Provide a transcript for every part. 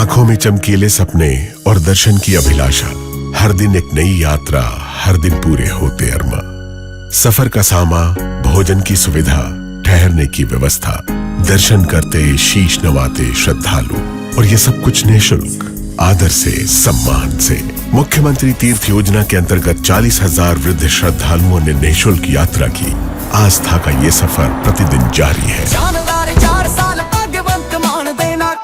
आंखों में चमकीले सपने और दर्शन की अभिलाषा, हर दिन एक नई यात्रा, हर दिन पूरे होते अरमा। सफर का सामा, भोजन की सुविधा, ठहरने की व्यवस्था, दर्शन करते शीश नवाते श्रद्धालु, और ये सब कुछ निःशुल्क, आदर से, सम्मान से। मुख्यमंत्री तीर्थ योजना के अंतर्गत 40,000 वृद्ध श्रद्धालुओं ने निःशुल्क यात्रा की। आस्था का ये सफर प्रतिदिन जारी है। शानदार 4 साल भाग्यवंत मान देना।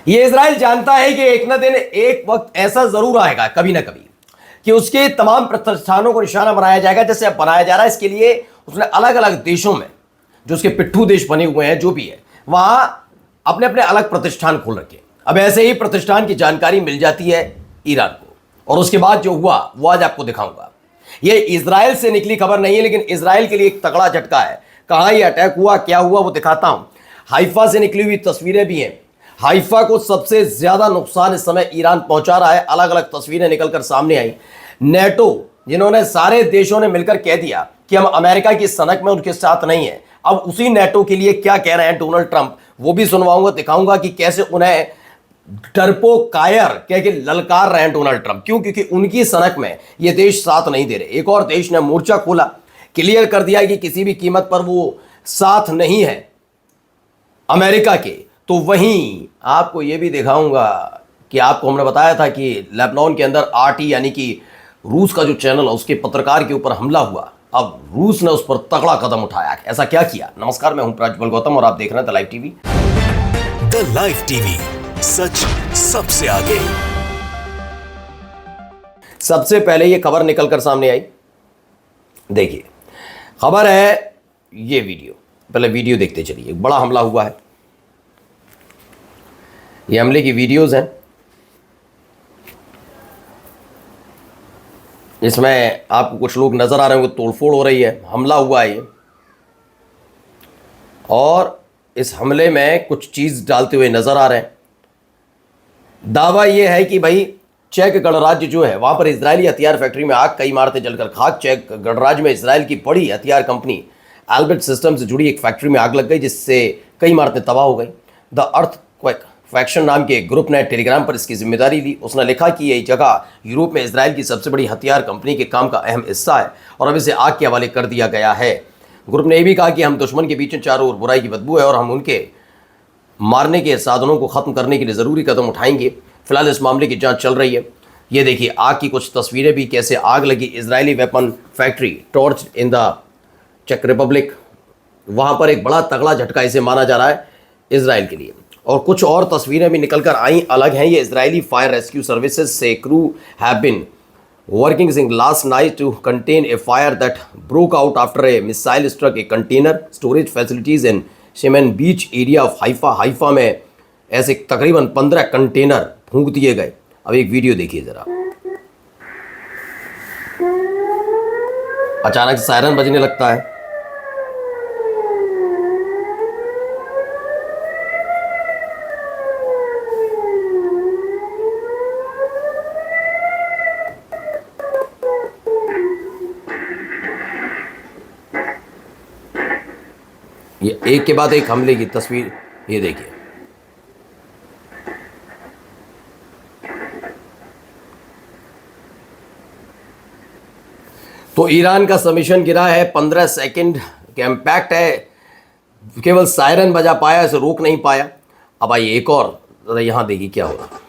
ये इजराइल जानता है कि एक न दिन एक वक्त ऐसा जरूर आएगा कभी ना कभी कि उसके तमाम प्रतिष्ठानों को निशाना बनाया जाएगा, जैसे अब बनाया जा रहा है। इसके लिए उसने अलग अलग देशों में, जो उसके पिट्ठू देश बने हुए हैं, जो भी है, वहां अपने अपने अलग प्रतिष्ठान खोल रखे। अब ऐसे ही प्रतिष्ठान की जानकारी मिल जाती है ईरान को, और उसके बाद जो हुआ वो आज आपको दिखाऊंगा। ये इजराइल से निकली खबर नहीं है, लेकिन इजराइल के लिए एक तगड़ा झटका है। कहां ये अटैक हुआ, क्या हुआ, वो दिखाता हूं। हाइफा से निकली हुई तस्वीरें भी हैं। हाइफा को सबसे ज्यादा नुकसान इस समय ईरान पहुंचा रहा है। अलग अलग तस्वीरें निकलकर सामने आई। नेटो, जिन्होंने सारे देशों ने मिलकर कह दिया कि हम अमेरिका की सनक में उनके साथ नहीं है, अब उसी नेटो के लिए क्या कह रहे हैं डोनाल्ड ट्रंप, वो भी सुनवाऊंगा, दिखाऊंगा कि कैसे उन्हें डरपोक कायर कह के ललकार रहे हैं डोनाल्ड ट्रंप। क्यों? क्योंकि उनकी सनक में ये देश साथ नहीं दे रहे। एक और देश ने मोर्चा खोला, क्लियर कर दिया कि किसी भी कीमत पर वो साथ नहीं है अमेरिका के। तो वहीं आपको यह भी दिखाऊंगा कि आपको हमने बताया था कि लेबनान के अंदर आरटी यानी कि रूस का जो चैनल है, उसके पत्रकार के ऊपर हमला हुआ। अब रूस ने उस पर तगड़ा कदम उठाया। ऐसा क्या किया? नमस्कार, मैं हूं प्रज्वल गौतम और आप देख रहे हैं the live TV. The live TV, सच सबसे आगे। सबसे पहले ये खबर निकलकर सामने आई। देखिए, खबर है ये वीडियो। पहले वीडियो देखते चलिए। बड़ा हमला हुआ है, ये हमले की वीडियोस हैं। इसमें आपको कुछ लोग नजर आ रहे होंगे, तोड़फोड़ हो रही है, हमला हुआ है ये। और इस हमले में कुछ चीज डालते हुए नजर आ रहे हैं। दावा ये है कि भाई चेक गणराज्य जो है, वहां पर इजरायली हथियार फैक्ट्री में आग, कई इमारतें जलकर खाक। चेक गणराज्य में इजराइल की बड़ी हथियार कंपनी एल्बर्ट सिस्टम से जुड़ी एक फैक्ट्री में आग लग गई, जिससे कई इमारतें तबाह हो गई। द अर्थक्वेक फैक्शन नाम के ग्रुप ने टेलीग्राम पर इसकी जिम्मेदारी ली। उसने लिखा कि यह जगह यूरोप में इजराइल की सबसे बड़ी हथियार कंपनी के काम का अहम हिस्सा है और अब इसे आग के हवाले कर दिया गया है। ग्रुप ने यह भी कहा कि हम दुश्मन के पीछे चारों ओर बुराई की बदबू है और हम उनके मारने के साधनों को खत्म करने के लिए ज़रूरी कदम उठाएंगे। फिलहाल इस मामले की जाँच चल रही है। ये देखिए आग की कुछ तस्वीरें भी, कैसे आग लगी Israeli weapon factory torch in the चेक रिपब्लिक। वहाँ पर एक बड़ा तगड़ा झटका इसे माना जा रहा है इजराइल के लिए। और कुछ और तस्वीरें भी निकल कर आई, अलग हैं। ये Israeli fire rescue services say crew have been working since last night to contain a fire that broke out after a missile struck a container storage facilities in Shemen beach area of Haifa. Haifa में ऐसे तकरीबन 15 container फूंक दिए गए। अब एक video देखिए जरा। अचानक सायरन बजने लगता है। ये एक के बाद एक हमले की तस्वीर, ये देखिए। तो ईरान का सबमिशन गिरा है, 15 सेकंड का इम्पैक्ट है। केवल सायरन बजा पाया, इसे रोक नहीं पाया। अब आइए एक और यहां देखिए क्या हो रहा,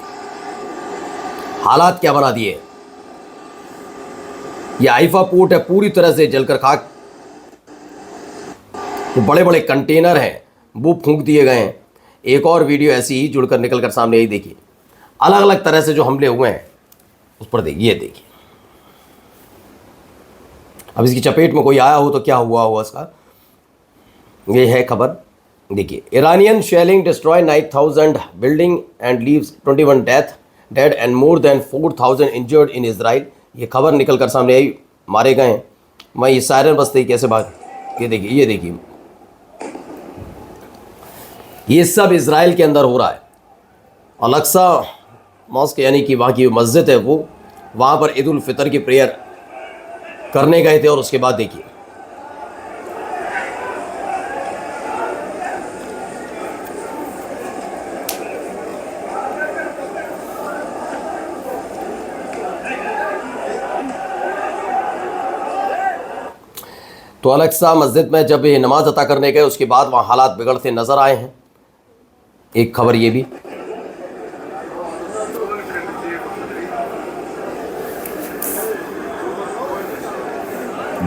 हालात क्या बना दिए। ये हाइफा पोर्ट है, पूरी तरह से जलकर खाक। तो बड़े बड़े कंटेनर हैं वो फूंक दिए गए हैं। एक और वीडियो ऐसी ही जुड़कर निकलकर सामने आई। देखिए अलग अलग तरह से जो हमले हुए हैं उस पर देखिए। ये देखिए अब इसकी चपेट में कोई आया हो तो क्या हुआ होगा इसका, ये है खबर। देखिए, Iranian shelling destroy 9,000 building and leaves 21 dead and more than 4,000 injured in Israel. ये खबर निकल कर सामने आई, मारे गए हैं। मैं ये सायरन बजते ही कैसे भाग, ये देखिए ये सब इजराइल के अंदर हो रहा है। अलक्सा मॉस्क यानी कि वहाँ की मस्जिद है, वो वहाँ पर ईद उल फितर की प्रेयर करने गए थे और उसके बाद देखिए तो अलक्सा मस्जिद में जब ये नमाज अता करने गए उसके बाद वहाँ हालात बिगड़ते नजर आए हैं। एक खबर ये भी,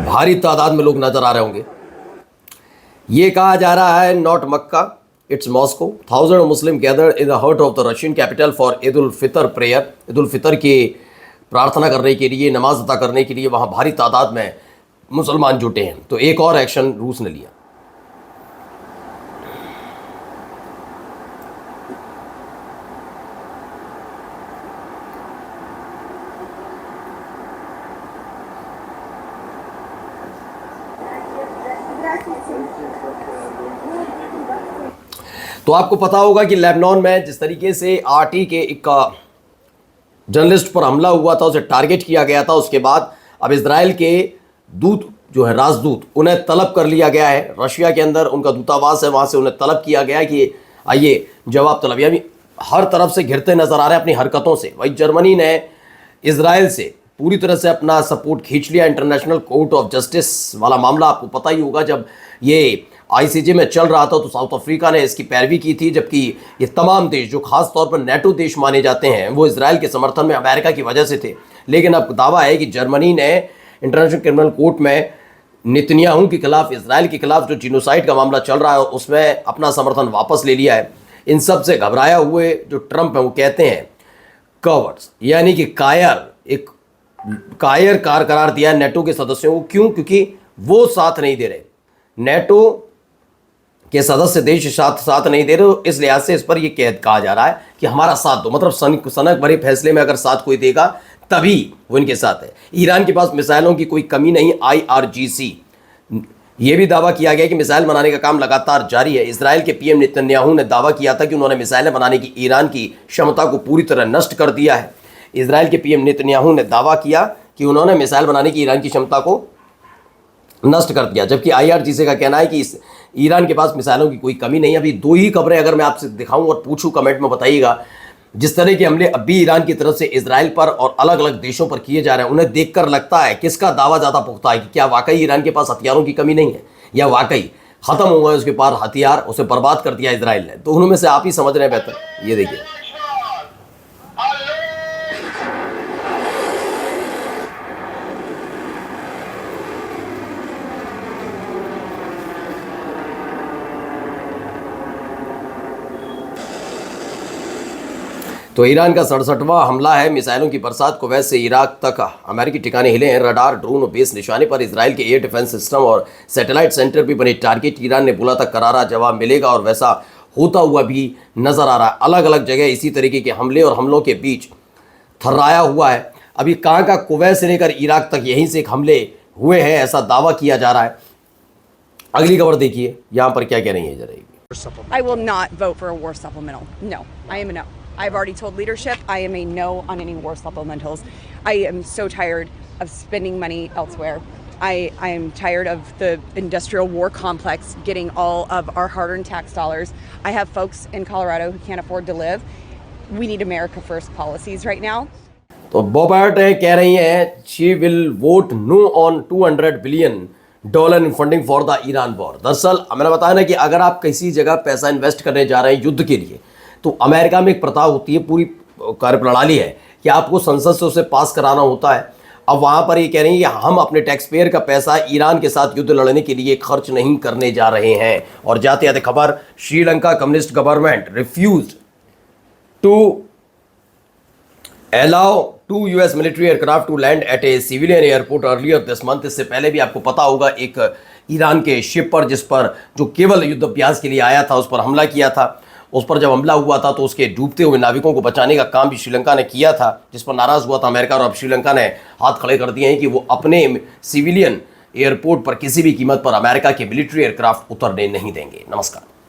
भारी तादाद में लोग नजर आ रहे होंगे। ये कहा जा रहा है not Mecca, it's Moscow. 1000 Muslim gathered in the heart of the Russian capital for Eid ul Fitr prayer. Eid ul Fitr की प्रार्थना करने के लिए, नमाज अता करने के लिए वहाँ भारी तादाद में मुसलमान जुटे हैं। तो एक और एक्शन रूस ने लिया। तो आपको पता होगा कि लेबनान में जिस तरीके से आरटी के एक जर्नलिस्ट पर हमला हुआ था, उसे टारगेट किया गया था, उसके बाद अब इजराइल के दूत जो है, राजदूत, उन्हें तलब कर लिया गया है। रशिया के अंदर उनका दूतावास है, वहाँ से उन्हें तलब किया गया है कि आइए जवाब तलब। यानी हर तरफ से घिरते नजर आ रहे हैं अपनी हरकतों से। वही जर्मनी ने इजराइल से पूरी तरह से अपना सपोर्ट खींच लिया। इंटरनेशनल कोर्ट ऑफ जस्टिस वाला मामला आपको पता ही होगा, जब ये आईसीजे में चल रहा था तो साउथ अफ्रीका ने इसकी पैरवी की थी, जबकि ये तमाम देश जो खास तौर पर नेटो देश माने जाते हैं वो इजराइल के समर्थन में अमेरिका की वजह से थे। लेकिन अब दावा है कि जर्मनी ने इंटरनेशनल क्रिमिनल कोर्ट में नेतन्याहू के खिलाफ, इजराइल के खिलाफ जो जिनोसाइड का मामला चल रहा है उसमें अपना समर्थन वापस ले लिया है। इन सब से घबराया हुए जो ट्रंप है वो कहते हैं कवर्ड्स, यानी कि कायर, एक कायर करार दिया नेटो के सदस्यों को। क्यों? क्योंकि वो साथ नहीं दे रहे, नेटो के सदस्य देश साथ नहीं दे रहे। इस लिहाज से इस पर यह कहा जा रहा है कि हमारा साथ दो, मतलब सनक भरे फैसले में अगर साथ कोई देगा तभी वो इनके साथ है। ईरान के पास मिसाइलों की कोई कमी नहीं। IRGC ये भी दावा किया गया कि मिसाइल बनाने का काम लगातार जारी है। इजराइल के पीएम नेतन्याहू ने दावा किया था कि उन्होंने मिसाइलें बनाने की ईरान की क्षमता को पूरी तरह नष्ट कर दिया है। इजराइल के पीएम नेतन्याहू ने दावा किया कि उन्होंने मिसाइल बनाने की ईरान की क्षमता को नष्ट कर दिया, जबकि IRGC का कहना है कि ईरान के पास मिसाइलों की कोई कमी नहीं। अभी दो ही खबरें अगर मैं आपसे दिखाऊं और पूछूं, कमेंट में बताइएगा। जिस तरह के हमले अब भी ईरान की तरफ से इजराइल पर और अलग अलग देशों पर किए जा रहे हैं, उन्हें देखकर लगता है किसका दावा ज़्यादा पुख्ता है कि क्या वाकई ईरान के पास हथियारों की कमी नहीं है, या वाकई ख़त्म हो गए उसके पास हथियार, उसे बर्बाद कर दिया इजराइल ने। दोनों में से आप ही समझ रहे हैं बेहतर। ये देखिए, तो ईरान का 67वां हमला है। मिसाइलों की बरसात, कुवैत से इराक तक अमेरिकी ठिकाने हिले हैं। रडार, ड्रोन और बेस निशाने पर इजराइल के एयर डिफेंस सिस्टम और सैटेलाइट सेंटर भी बने टारगेट। ईरान ने बोला था करारा जवाब मिलेगा और वैसा होता हुआ भी नजर आ रहा है। अलग अलग जगह इसी तरीके के हमले और हमलों के बीच थर्राया हुआ है। अभी कहाँ का, कुवैत से लेकर इराक तक यहीं से एक हमले हुए हैं, ऐसा दावा किया जा रहा है। अगली खबर देखिए यहाँ पर क्या कह रही है जरा। I will not vote for a war supplemental. No, I am a no. I've already told leadership I am a no on any war supplementals. I am so tired of spending money elsewhere. I am tired of the industrial war complex getting all of our hard-earned tax dollars. I have folks in Colorado who can't afford to live. We need America first policies right now. तो बोबर्ट कह रही हैं she will vote no on $200 billion in funding for the Iran war. दरअसल मैंने बताया ना कि अगर आप किसी जगह पैसा इन्वेस्ट करने जा रहे हैं युद्ध के लिए, तो अमेरिका में एक प्रथा होती है, पूरी कार्यप्रणाली है कि आपको संसद से उसे पास कराना होता है। अब वहाँ पर ये कह रही है कि हम अपने टैक्स पेयर का पैसा ईरान के साथ युद्ध लड़ने के लिए खर्च नहीं करने जा रहे हैं। और जाते जाते खबर, Sri Lanka communist government refuse to allow 2 US military aircraft to land at a civilian airport earlier this month। इससे पहले भी आपको पता होगा एक ईरान के शिप पर जिस पर जो केवल युद्ध अभ्यास के लिए आया था उस पर हमला किया था। उस पर जब हमला हुआ था तो उसके डूबते हुए नाविकों को बचाने का काम भी श्रीलंका ने किया था, जिस पर नाराज हुआ था अमेरिका, और अब श्रीलंका ने हाथ खड़े कर दिए हैं कि वो अपने सिविलियन एयरपोर्ट पर किसी भी कीमत पर अमेरिका के मिलिट्री एयरक्राफ्ट उतरने नहीं देंगे। नमस्कार।